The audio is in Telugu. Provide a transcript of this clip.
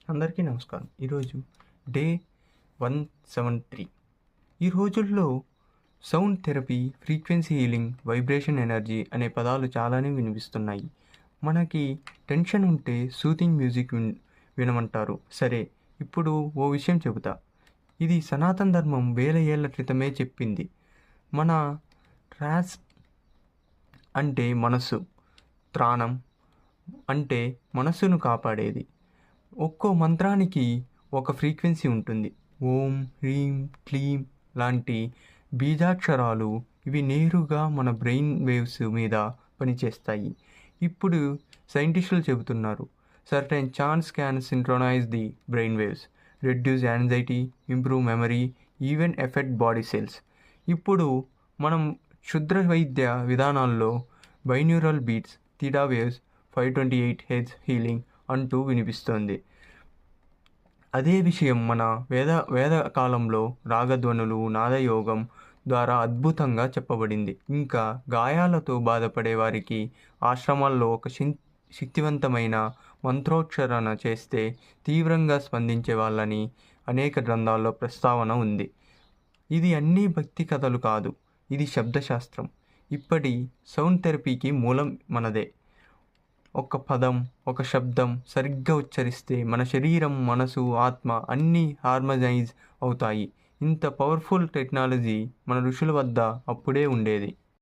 అందరికీ నమస్కారం. ఈరోజు డే 173. ఈ రోజుల్లో sound therapy, frequency healing, vibration energy అనే పదాలు చాలానే వినిపిస్తున్నాయి. మనకి టెన్షన్ ఉంటే సూతింగ్ మ్యూజిక్ వినమంటారు. సరే, ఇప్పుడు ఓ విషయం చెబుతా. ఇది సనాతన ధర్మం వేల ఏళ్ల క్రితమే చెప్పింది. మన ట్రాస్ అంటే మనసు, త్రాణం అంటే మనస్సును కాపాడేది. ఒక్కో మంత్రానికి ఒక ఫ్రీక్వెన్సీ ఉంటుంది. ఓం, హ్రీం, క్లీం లాంటి బీజాక్షరాలు ఇవి నేరుగా మన బ్రెయిన్ వేవ్స్ మీద పనిచేస్తాయి. ఇప్పుడు సైంటిస్టులు చెబుతున్నారు, certain chants can synchronise the brain waves, reduce anxiety, improve memory, even effect body cells. ఇప్పుడు మనం క్షుద్ర వైద్య విధానాల్లో binaural beats, theta waves, 528 hertz healing అంటూ వినిపిస్తోంది. అదే విషయం మన వేద కాలంలో రాగధ్వనులు, నాదయోగం ద్వారా అద్భుతంగా చెప్పబడింది. ఇంకా గాయాలతో బాధపడే వారికి ఆశ్రమాల్లో ఒక శక్తివంతమైన మంత్రోచ్చారణ చేస్తే తీవ్రంగా స్పందించే వాళ్ళని అనేక గ్రంథాల్లో ప్రస్తావన ఉంది. ఇది అన్ని భక్తి కథలు కాదు, ఇది శబ్దశాస్త్రం. ఇప్పటి సౌండ్ థెరపీకి మూలం మనదే. ఒక పదం, ఒక శబ్దం సరిగ్గా ఉచ్చరిస్తే మన శరీరం, మనసు, ఆత్మ అన్నీ హార్మనైజ్ అవుతాయి. ఇంత పవర్ఫుల్ టెక్నాలజీ మన ఋషుల వద్ద అప్పుడే ఉండేది.